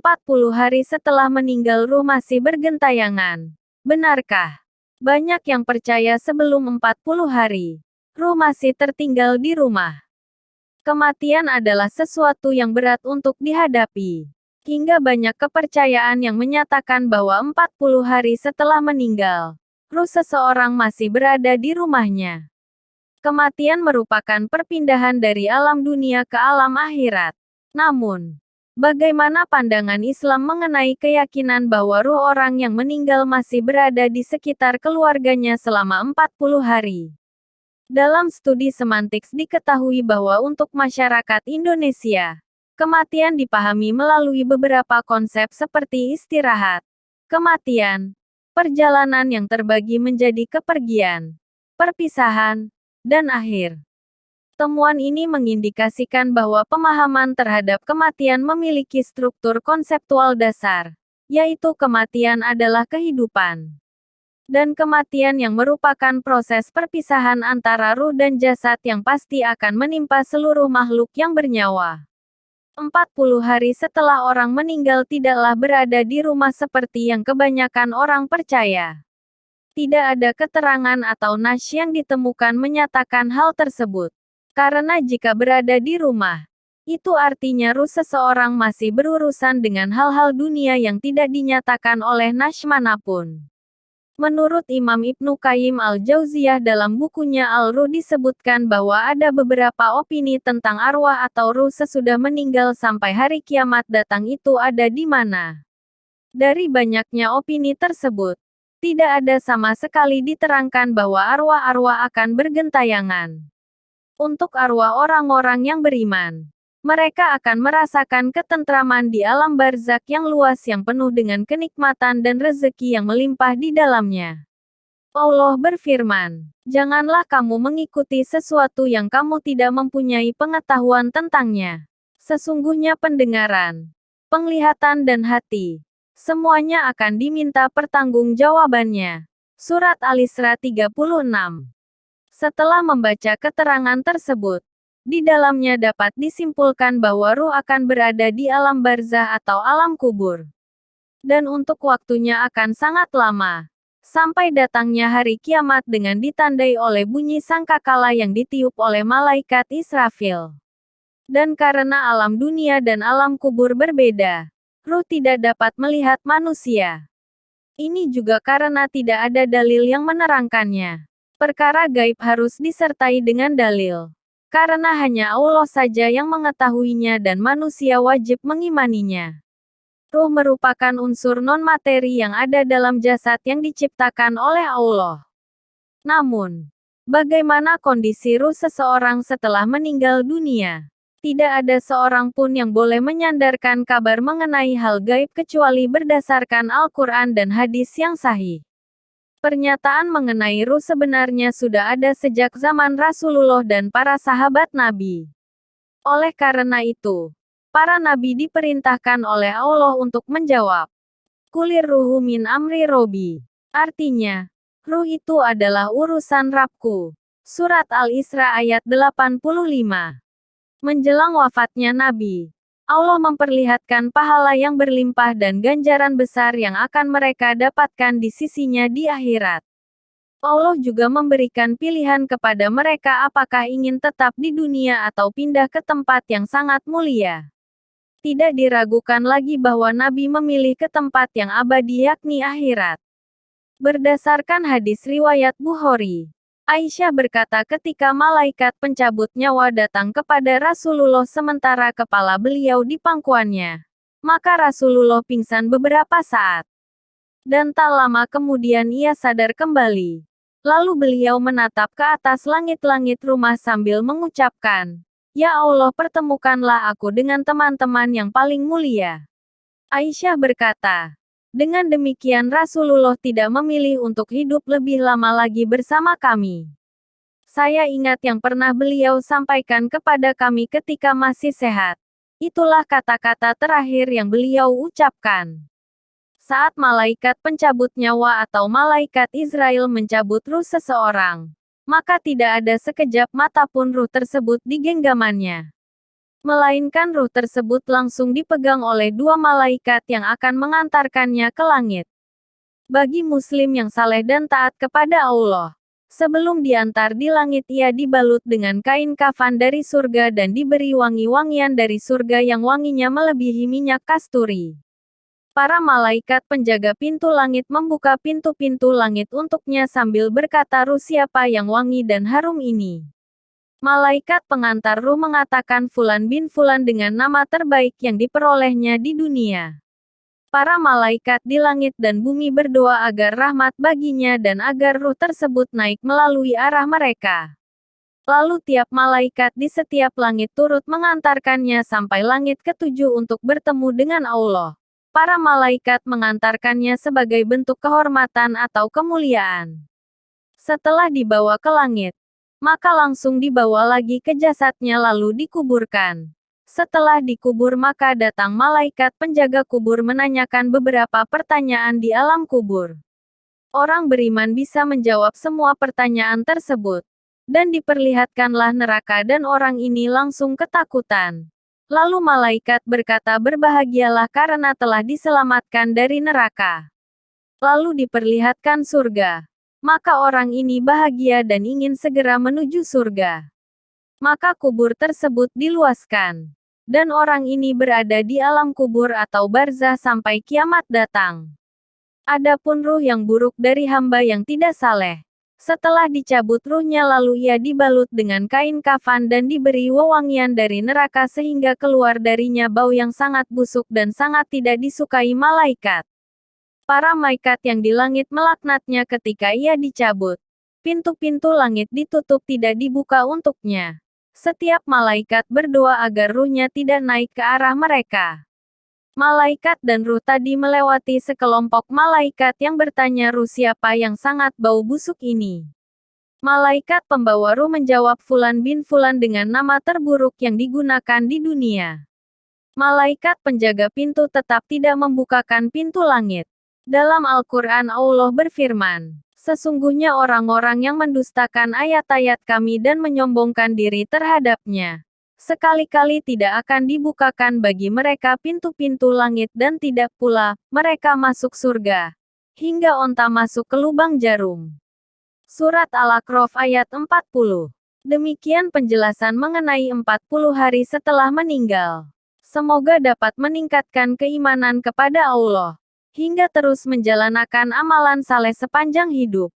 40 hari setelah meninggal ruh masih bergentayangan. Benarkah? Banyak yang percaya sebelum 40 hari, ruh masih tertinggal di rumah. Kematian adalah sesuatu yang berat untuk dihadapi. Hingga banyak kepercayaan yang menyatakan bahwa 40 hari setelah meninggal, ruh seseorang masih berada di rumahnya. Kematian merupakan perpindahan dari alam dunia ke alam akhirat. Namun, bagaimana pandangan Islam mengenai keyakinan bahwa ruh orang yang meninggal masih berada di sekitar keluarganya selama 40 hari? Dalam studi semantik diketahui bahwa untuk masyarakat Indonesia, kematian dipahami melalui beberapa konsep seperti istirahat, kematian, perjalanan yang terbagi menjadi kepergian, perpisahan, dan akhir. Temuan ini mengindikasikan bahwa pemahaman terhadap kematian memiliki struktur konseptual dasar, yaitu kematian adalah kehidupan. Dan kematian yang merupakan proses perpisahan antara ruh dan jasad yang pasti akan menimpa seluruh makhluk yang bernyawa. 40 hari setelah orang meninggal tidaklah berada di rumah seperti yang kebanyakan orang percaya. Tidak ada keterangan atau nas yang ditemukan menyatakan hal tersebut. Karena jika berada di rumah, itu artinya ruh seseorang masih berurusan dengan hal-hal dunia yang tidak dinyatakan oleh nas manapun. Menurut Imam Ibnu Qayyim al-Jauziyah dalam bukunya Al-Ruh disebutkan bahwa ada beberapa opini tentang arwah atau ruh sesudah meninggal sampai hari kiamat datang itu ada di mana. Dari banyaknya opini tersebut, tidak ada sama sekali diterangkan bahwa arwah-arwah akan bergentayangan. Untuk arwah orang-orang yang beriman, mereka akan merasakan ketentraman di alam barzak yang luas yang penuh dengan kenikmatan dan rezeki yang melimpah di dalamnya. Allah berfirman, "Janganlah kamu mengikuti sesuatu yang kamu tidak mempunyai pengetahuan tentangnya. Sesungguhnya pendengaran, penglihatan dan hati, semuanya akan diminta pertanggungjawabannya." Surat Al-Isra 36. Setelah membaca keterangan tersebut, di dalamnya dapat disimpulkan bahwa ruh akan berada di alam barzah atau alam kubur. Dan untuk waktunya akan sangat lama. Sampai datangnya hari kiamat dengan ditandai oleh bunyi sangkakala yang ditiup oleh malaikat Israfil. Dan karena alam dunia dan alam kubur berbeda, ruh tidak dapat melihat manusia. Ini juga karena tidak ada dalil yang menerangkannya. Perkara gaib harus disertai dengan dalil. Karena hanya Allah saja yang mengetahuinya dan manusia wajib mengimaninya. Ruh merupakan unsur non-materi yang ada dalam jasad yang diciptakan oleh Allah. Namun, bagaimana kondisi ruh seseorang setelah meninggal dunia? Tidak ada seorang pun yang boleh menyandarkan kabar mengenai hal gaib kecuali berdasarkan Al-Quran dan hadis yang sahih. Pernyataan mengenai ruh sebenarnya sudah ada sejak zaman Rasulullah dan para sahabat Nabi. Oleh karena itu, para Nabi diperintahkan oleh Allah untuk menjawab, "Kulir ruhu min amri Robi." Artinya, ruh itu adalah urusan Rabbku. Surat Al-Isra ayat 85. Menjelang wafatnya Nabi, Allah memperlihatkan pahala yang berlimpah dan ganjaran besar yang akan mereka dapatkan di sisinya di akhirat. Allah juga memberikan pilihan kepada mereka apakah ingin tetap di dunia atau pindah ke tempat yang sangat mulia. Tidak diragukan lagi bahwa Nabi memilih ke tempat yang abadi yakni akhirat. Berdasarkan hadis riwayat Bukhari, Aisyah berkata ketika malaikat pencabut nyawa datang kepada Rasulullah sementara kepala beliau di pangkuannya, maka Rasulullah pingsan beberapa saat. Dan tak lama kemudian ia sadar kembali. Lalu beliau menatap ke atas langit-langit rumah sambil mengucapkan, "Ya Allah, pertemukanlah aku dengan teman-teman yang paling mulia." Aisyah berkata, dengan demikian Rasulullah tidak memilih untuk hidup lebih lama lagi bersama kami. Saya ingat yang pernah beliau sampaikan kepada kami ketika masih sehat. Itulah kata-kata terakhir yang beliau ucapkan. Saat malaikat pencabut nyawa atau malaikat Israel mencabut ruh seseorang, maka tidak ada sekejap mata pun ruh tersebut di genggamannya. Melainkan ruh tersebut langsung dipegang oleh dua malaikat yang akan mengantarkannya ke langit. Bagi muslim yang saleh dan taat kepada Allah, sebelum diantar di langit ia dibalut dengan kain kafan dari surga dan diberi wangi-wangian dari surga yang wanginya melebihi minyak kasturi. Para malaikat penjaga pintu langit membuka pintu-pintu langit untuknya sambil berkata, "Ruh siapa yang wangi dan harum ini?" Malaikat pengantar ruh mengatakan, "Fulan bin Fulan dengan nama terbaik yang diperolehnya di dunia." Para malaikat di langit dan bumi berdoa agar rahmat baginya dan agar ruh tersebut naik melalui arah mereka. Lalu tiap malaikat di setiap langit turut mengantarkannya sampai langit ketujuh untuk bertemu dengan Allah. Para malaikat mengantarkannya sebagai bentuk kehormatan atau kemuliaan. Setelah dibawa ke langit, maka langsung dibawa lagi ke jasadnya lalu dikuburkan. Setelah dikubur maka datang malaikat penjaga kubur menanyakan beberapa pertanyaan di alam kubur. Orang beriman bisa menjawab semua pertanyaan tersebut. Dan diperlihatkanlah neraka dan orang ini langsung ketakutan. Lalu malaikat berkata, "Berbahagialah karena telah diselamatkan dari neraka." Lalu diperlihatkan surga. Maka orang ini bahagia dan ingin segera menuju surga. Maka kubur tersebut diluaskan. Dan orang ini berada di alam kubur atau barzah sampai kiamat datang. Adapun ruh yang buruk dari hamba yang tidak saleh, setelah dicabut ruhnya lalu ia dibalut dengan kain kafan dan diberi wewangian dari neraka sehingga keluar darinya bau yang sangat busuk dan sangat tidak disukai malaikat. Para malaikat yang di langit melaknatnya ketika ia dicabut. Pintu-pintu langit ditutup tidak dibuka untuknya. Setiap malaikat berdoa agar ruhnya tidak naik ke arah mereka. Malaikat dan ruh tadi melewati sekelompok malaikat yang bertanya, "Ruh siapa yang sangat bau busuk ini?" Malaikat pembawa ruh menjawab, "Fulan bin Fulan dengan nama terburuk yang digunakan di dunia." Malaikat penjaga pintu tetap tidak membukakan pintu langit. Dalam Al-Quran Allah berfirman, "Sesungguhnya orang-orang yang mendustakan ayat-ayat kami dan menyombongkan diri terhadapnya, sekali-kali tidak akan dibukakan bagi mereka pintu-pintu langit dan tidak pula mereka masuk surga, hingga onta masuk ke lubang jarum." Surat Al-A'raf ayat 40. Demikian penjelasan mengenai 40 hari setelah meninggal. Semoga dapat meningkatkan keimanan kepada Allah hingga terus menjalankan amalan saleh sepanjang hidup.